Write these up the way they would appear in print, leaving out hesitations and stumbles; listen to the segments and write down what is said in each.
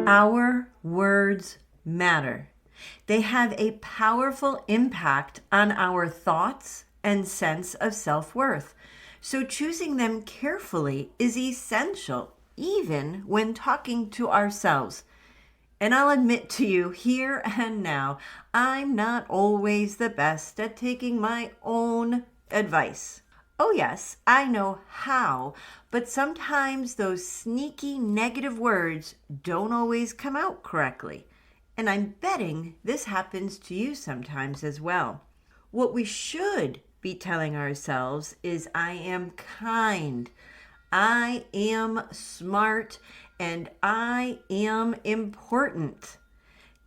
Our words matter. They have a powerful impact on our thoughts and sense of self-worth. So choosing them carefully is essential, even when talking to ourselves. And I'll admit to you here and now, I'm not always the best at taking my own advice. Oh yes, I know how, but sometimes those sneaky negative words don't always come out correctly. And I'm betting this happens to you sometimes as well. What we should be telling ourselves is, I am kind, I am smart, and I am important.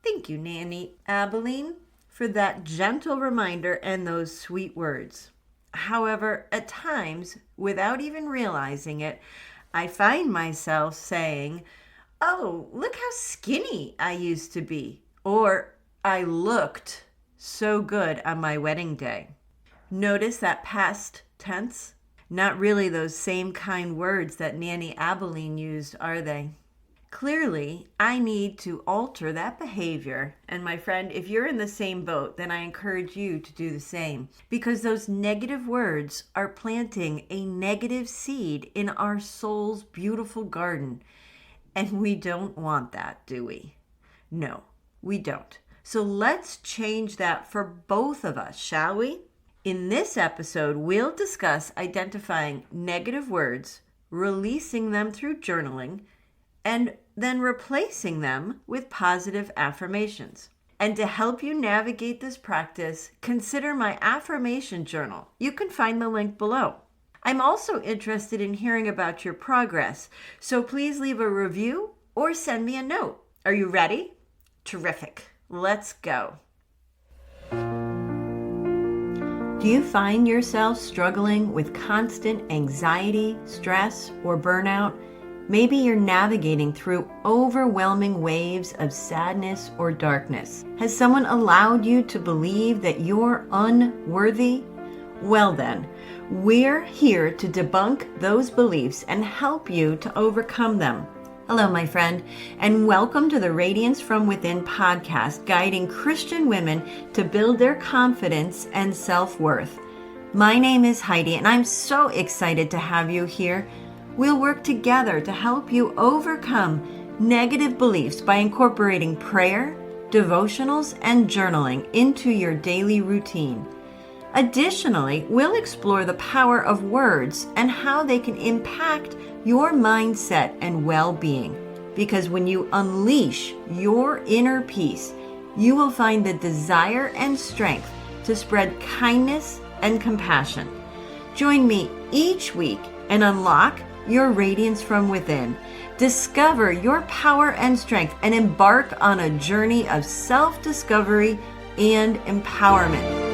Thank you, Nanny Abilene, for that gentle reminder and those sweet words. However, at times, without even realizing it, I find myself saying, oh, look how skinny I used to be, or I looked so good on my wedding day. Notice that past tense? Not really those same kind words that Nanny Abilene used, are they? Clearly, I need to alter that behavior. And my friend, if you're in the same boat, then I encourage you to do the same. Because those negative words are planting a negative seed in our soul's beautiful garden. And we don't want that, do we? No, we don't. So let's change that for both of us, shall we? In this episode, we'll discuss identifying negative words, releasing them through journaling, and then replacing them with positive affirmations. And to help you navigate this practice, consider my affirmation journal. You can find the link below. I'm also interested in hearing about your progress, so please leave a review or send me a note. Are you ready? Terrific. Let's go. Do you find yourself struggling with constant anxiety, stress, or burnout? Maybe you're navigating through overwhelming waves of sadness or darkness. Has someone allowed you to believe that you're unworthy? Well then, we're here to debunk those beliefs and help you to overcome them. Hello, my friend, and welcome to the Radiance from Within podcast, guiding Christian women to build their confidence and self-worth. My name is Heidi, and I'm so excited to have you here. We'll work together to help you overcome negative beliefs by incorporating prayer, devotionals, and journaling into your daily routine. Additionally, we'll explore the power of words and how they can impact your mindset and well-being. Because when you unleash your inner peace, you will find the desire and strength to spread kindness and compassion. Join me each week and unlock your radiance from within. Discover your power and strength and embark on a journey of self-discovery and empowerment.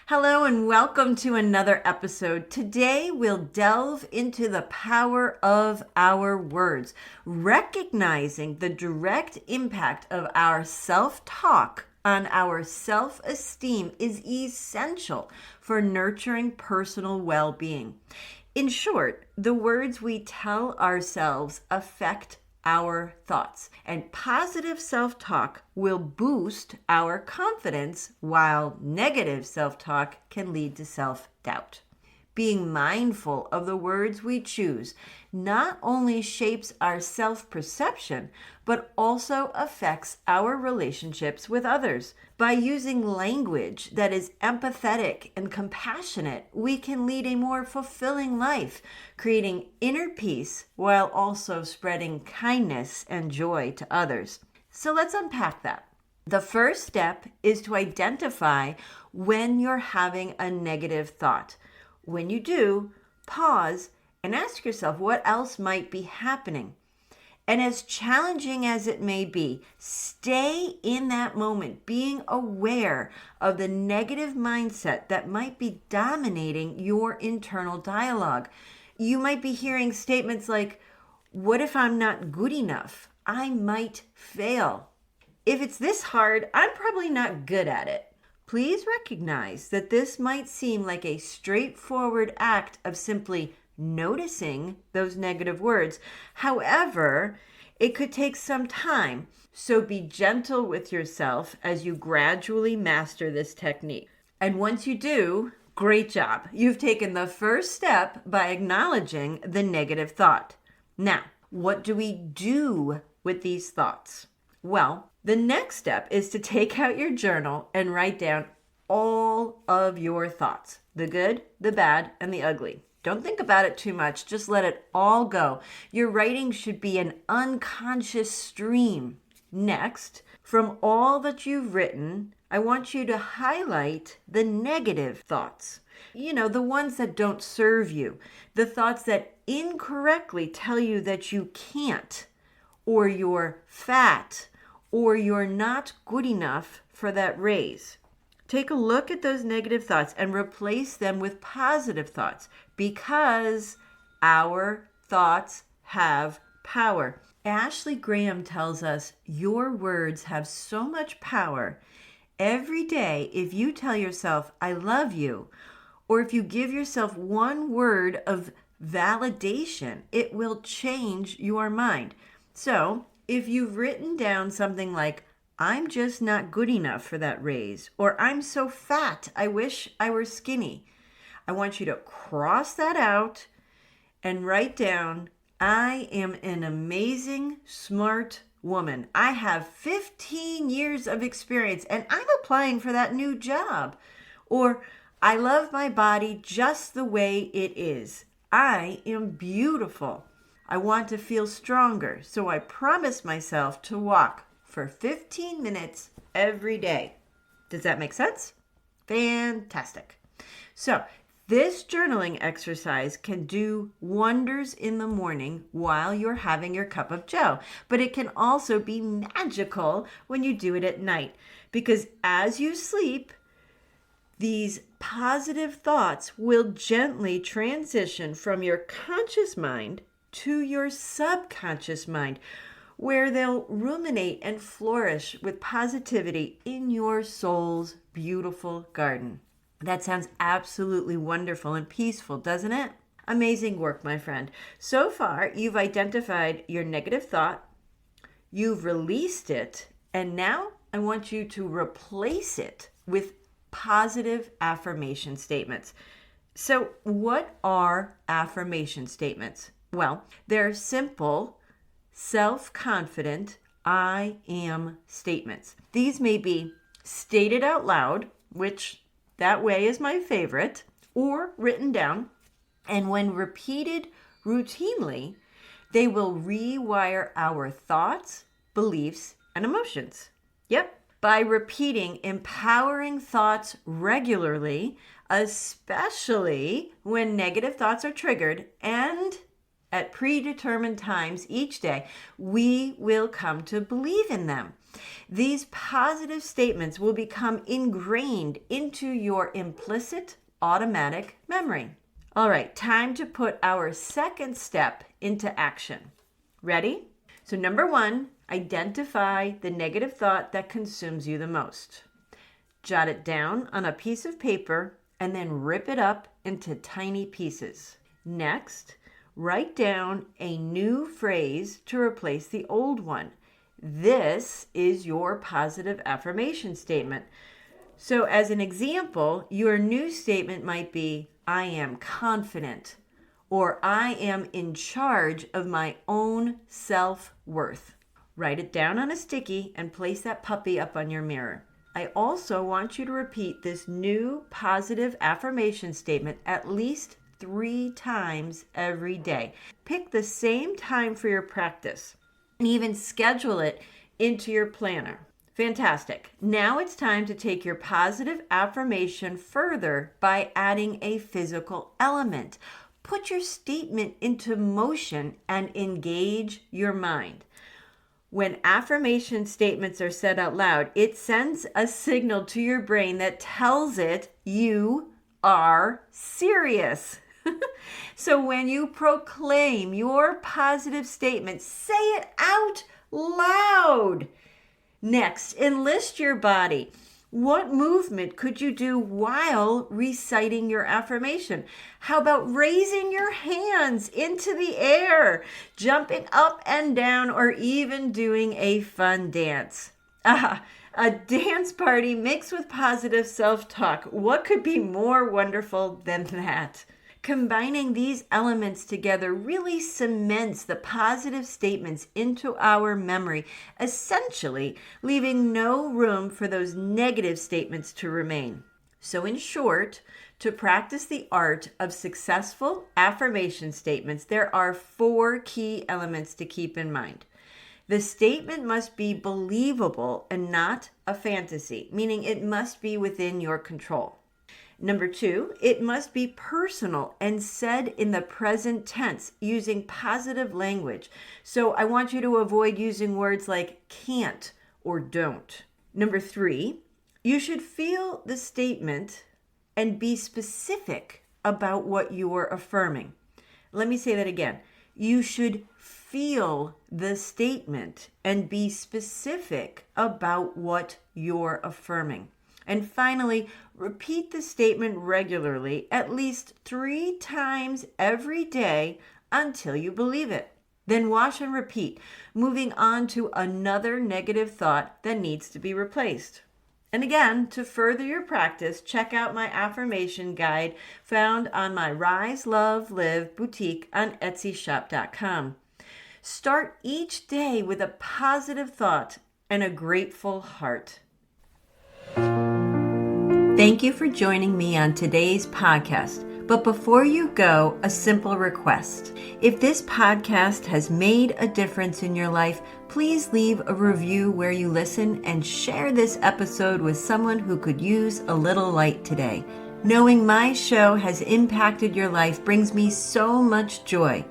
Hello and welcome to another episode. Today we'll delve into the power of our words, recognizing the direct impact of our self-talk on our self-esteem is essential for nurturing personal well-being. In short, the words we tell ourselves affect our thoughts, and positive self-talk will boost our confidence, while negative self-talk can lead to self-doubt. Being mindful of the words we choose not only shapes our self-perception, but also affects our relationships with others. By using language that is empathetic and compassionate, we can lead a more fulfilling life, creating inner peace while also spreading kindness and joy to others. So let's unpack that. The first step is to identify when you're having a negative thought. When you do, pause and ask yourself what else might be happening. And as challenging as it may be, stay in that moment, being aware of the negative mindset that might be dominating your internal dialogue. You might be hearing statements like, what if I'm not good enough? I might fail. If it's this hard, I'm probably not good at it. Please recognize that this might seem like a straightforward act of simply noticing those negative words. However, it could take some time. So be gentle with yourself as you gradually master this technique. And once you do, great job. You've taken the first step by acknowledging the negative thought. Now, what do we do with these thoughts? Well, the next step is to take out your journal and write down all of your thoughts, the good, the bad, and the ugly. Don't think about it too much. Just let it all go. Your writing should be an unconscious stream. Next, from all that you've written, I want you to highlight the negative thoughts. The ones that don't serve you. The thoughts that incorrectly tell you that you can't, or you're fat, or you're not good enough for that raise. Take a look at those negative thoughts and replace them with positive thoughts, because our thoughts have power. Ashley Graham tells us your words have so much power. Every day, if you tell yourself, I love you, or if you give yourself one word of validation, it will change your mind. So if you've written down something like, I'm just not good enough for that raise, or I'm so fat, I wish I were skinny, I want you to cross that out and write down, I am an amazing, smart woman. I have 15 years of experience and I'm applying for that new job. Or, I love my body just the way it is. I am beautiful. I want to feel stronger, so I promise myself to walk for 15 minutes every day. Does that make sense? Fantastic. So, this journaling exercise can do wonders in the morning while you're having your cup of joe, but it can also be magical when you do it at night, because as you sleep, these positive thoughts will gently transition from your conscious mind to your subconscious mind, where they'll ruminate and flourish with positivity in your soul's beautiful garden. That sounds absolutely wonderful and peaceful, doesn't it? Amazing work, my friend. So far, you've identified your negative thought, you've released it, and now I want you to replace it with positive affirmation statements. So, what are affirmation statements? Well, they're simple, self-confident, I am statements. These may be stated out loud, which that way is my favorite, or written down. And when repeated routinely, they will rewire our thoughts, beliefs, and emotions. Yep. By repeating empowering thoughts regularly, especially when negative thoughts are triggered and at predetermined times each day, we will come to believe in them. These positive statements will become ingrained into your implicit automatic memory. All right, time to put our second step into action. Ready? So number 1, identify the negative thought that consumes you the most. Jot it down on a piece of paper and then rip it up into tiny pieces. Next, write down a new phrase to replace the old one. This is your positive affirmation statement. So as an example, your new statement might be, I am confident, or I am in charge of my own self-worth. Write it down on a sticky and place that puppy up on your mirror. I also want you to repeat this new positive affirmation statement at least 3 times every day. Pick the same time for your practice and even schedule it into your planner. Fantastic. Now it's time to take your positive affirmation further by adding a physical element. Put your statement into motion and engage your mind. When affirmation statements are said out loud, it sends a signal to your brain that tells it you are serious. So when you proclaim your positive statement, say it out loud. Next, enlist your body. What movement could you do while reciting your affirmation? How about raising your hands into the air, jumping up and down, or even doing a fun dance? A dance party mixed with positive self-talk. What could be more wonderful than that? Combining these elements together really cements the positive statements into our memory, essentially leaving no room for those negative statements to remain. So in short, to practice the art of successful affirmation statements, there are 4 key elements to keep in mind. The statement must be believable and not a fantasy, meaning it must be within your control. Number 2, it must be personal and said in the present tense using positive language. So I want you to avoid using words like can't or don't. Number 3, you should feel the statement and be specific about what you are affirming. Let me say that again. You should feel the statement and be specific about what you're affirming. And finally, repeat the statement regularly, at least 3 times every day until you believe it. Then wash and repeat, moving on to another negative thought that needs to be replaced. And again, to further your practice, check out my affirmation guide found on my Rise, Love, Live boutique on etsyshop.com. Start each day with a positive thought and a grateful heart. Thank you for joining me on today's podcast. But before you go, a simple request. If this podcast has made a difference in your life, please leave a review where you listen and share this episode with someone who could use a little light today. Knowing my show has impacted your life brings me so much joy.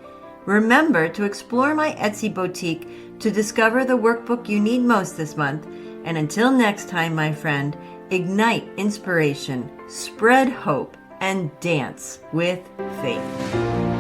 Remember to explore my Etsy boutique to discover the workbook you need most this month. And until next time, my friend, ignite inspiration, spread hope, and dance with faith.